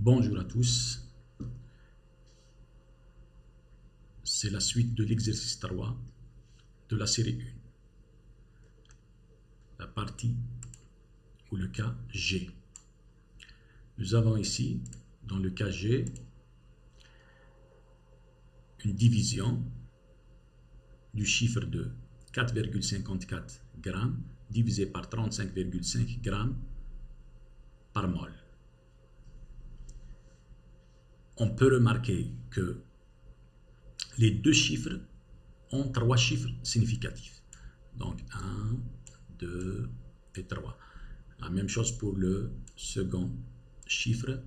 Bonjour à tous, c'est la suite de l'exercice 3 de la série 1, la partie ou le cas G. Nous avons ici, dans le cas G, une division du chiffre de 4,54 grammes divisé par 35,5 grammes par mol. On peut remarquer que les deux chiffres ont 3 chiffres significatifs. Donc 1, 2 et 3. La même chose pour le second chiffre,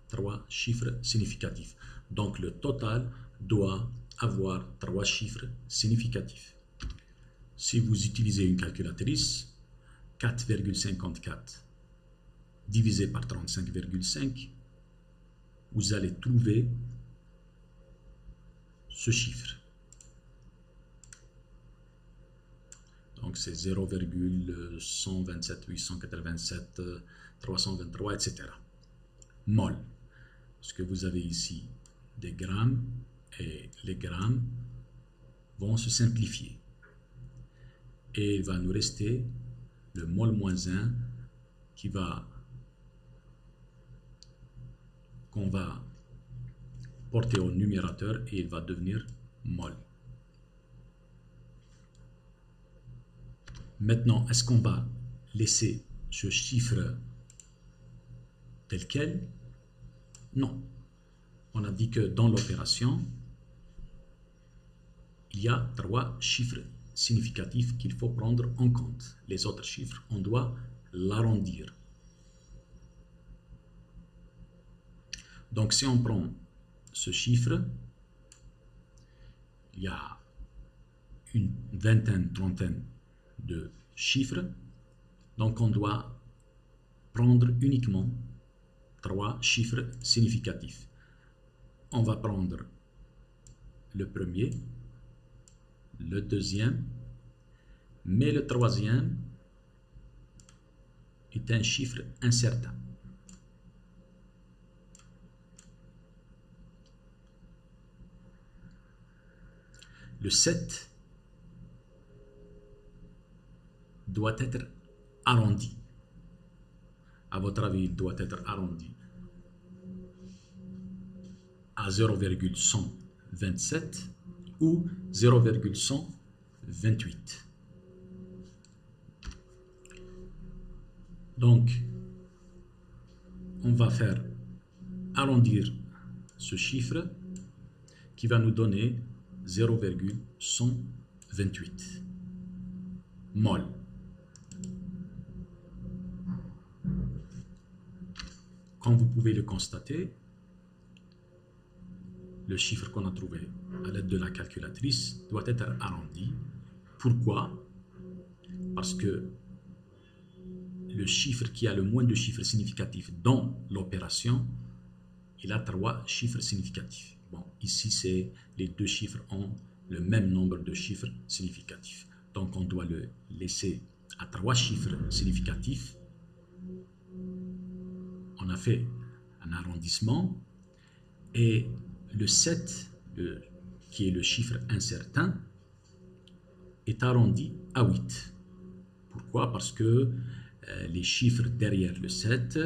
3 chiffres significatifs. Donc le total doit avoir 3 chiffres significatifs. Si vous utilisez une calculatrice, 4,54 divisé par 35,5, vous allez trouver ce chiffre. Donc c'est 0,127 887 323, etc. Mol. Parce que vous avez ici des grammes et les grammes vont se simplifier. Et il va nous rester le mol moins 1 qu'on va porter au numérateur et il va devenir mol. Maintenant, est-ce qu'on va laisser ce chiffre tel quel? Non. On a dit que dans l'opération, il y a 3 chiffres significatifs qu'il faut prendre en compte. Les autres chiffres, on doit l'arrondir. Donc, si on prend ce chiffre, il y a une vingtaine, trentaine de chiffres. Donc, on doit prendre uniquement 3 chiffres significatifs. On va prendre le premier, le deuxième, mais le troisième est un chiffre incertain. Le 7 doit être arrondi. À votre avis, il doit être arrondi à 0,127 ou 0,128. Donc, on va faire arrondir ce chiffre qui va nous donner 0,128 mol. Comme vous pouvez le constater, le chiffre qu'on a trouvé à l'aide de la calculatrice doit être arrondi. Pourquoi? Parce que le chiffre qui a le moins de chiffres significatifs dans l'opération, il a 3 chiffres significatifs. Bon, ici, les deux chiffres ont le même nombre de chiffres significatifs. Donc, on doit le laisser à 3 chiffres significatifs. On a fait un arrondissement et le 7, qui est le chiffre incertain, est arrondi à 8. Pourquoi? Parce que les chiffres derrière le 7,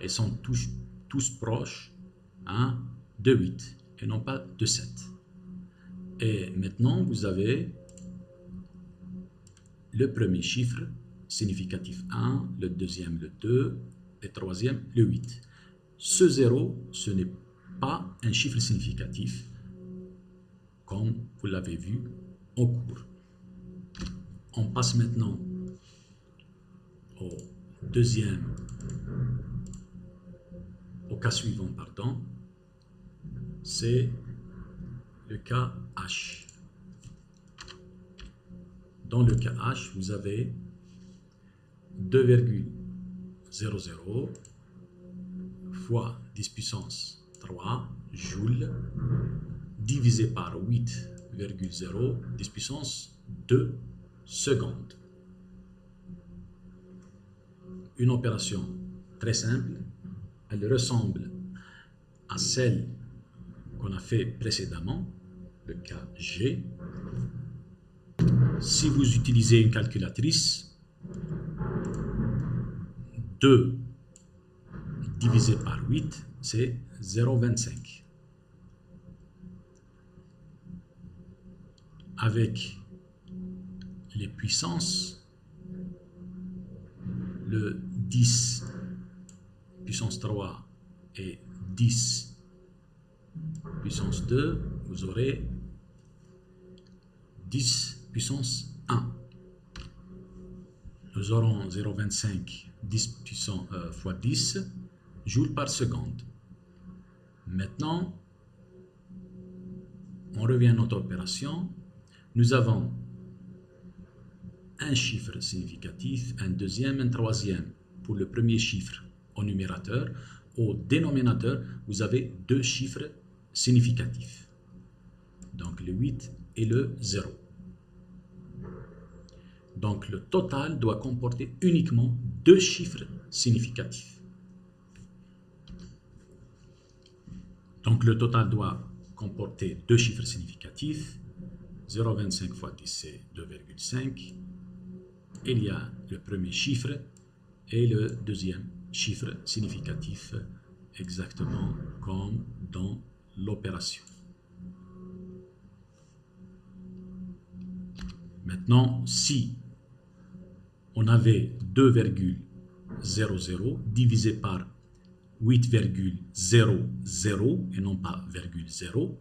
ils sont tous proches de 8 et non pas de 7. Et maintenant, vous avez le premier chiffre significatif 1, le deuxième le 2, et le troisième le 8. Ce 0, ce n'est pas un chiffre significatif, comme vous l'avez vu au cours. On passe maintenant au cas suivant, pardon. C'est le cas H. Dans le cas H, vous avez 2,00 fois 10 puissance 3 joules divisé par 8,0 10 puissance 2 secondes. Une opération très simple, elle ressemble à celle qu'on a fait précédemment, le cas G. Si vous utilisez une calculatrice, 2 divisé par 8, c'est 0,25. Avec les puissances, le 10 puissance 3 et 10 puissance 2, vous aurez 10 puissance 1. Nous aurons 0,25 10 puissance fois 10 joules par seconde. Maintenant, on revient à notre opération. Nous avons un chiffre significatif, un deuxième, un troisième. Pour le premier chiffre au numérateur, au dénominateur, vous avez 2 chiffres significatifs. Donc le 8 et le 0. Donc le total doit comporter uniquement 2 chiffres significatifs. Donc le total doit comporter 2 chiffres significatifs. 0,25 fois 10, c'est 2,5. Il y a le premier chiffre et le deuxième chiffre significatif, exactement comme dans l'opération. Maintenant, si on avait 2,00 divisé par 8,00 et non pas 0,0,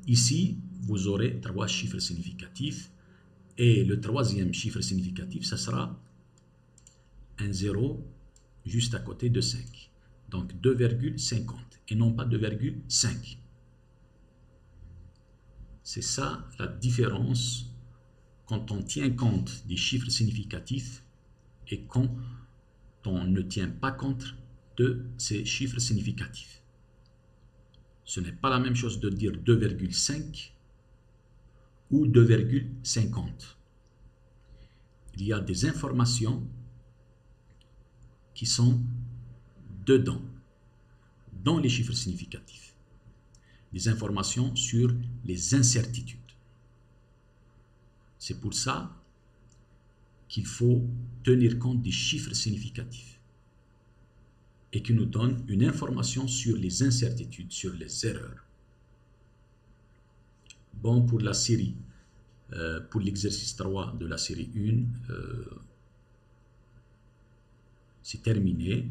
ici, vous aurez 3 chiffres significatifs et le troisième chiffre significatif, ça sera un 0 juste à côté de 5. Donc 2,50 et non pas 2,5. C'est ça la différence quand on tient compte des chiffres significatifs et quand on ne tient pas compte de ces chiffres significatifs. Ce n'est pas la même chose de dire 2,5 ou 2,50. Il y a des informations qui sont dedans, dans les chiffres significatifs. Des informations sur les incertitudes. C'est pour ça qu'il faut tenir compte des chiffres significatifs et qui nous donnent une information sur les incertitudes, sur les erreurs. Bon, pour la série, pour l'exercice 3 de la série 1, c'est terminé.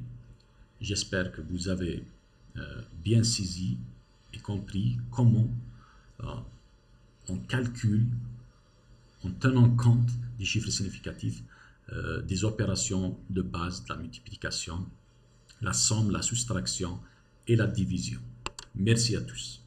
J'espère que vous avez bien saisi et compris comment on calcule en tenant compte des chiffres significatifs, des opérations de base, de la multiplication, la somme, la soustraction et la division. Merci à tous.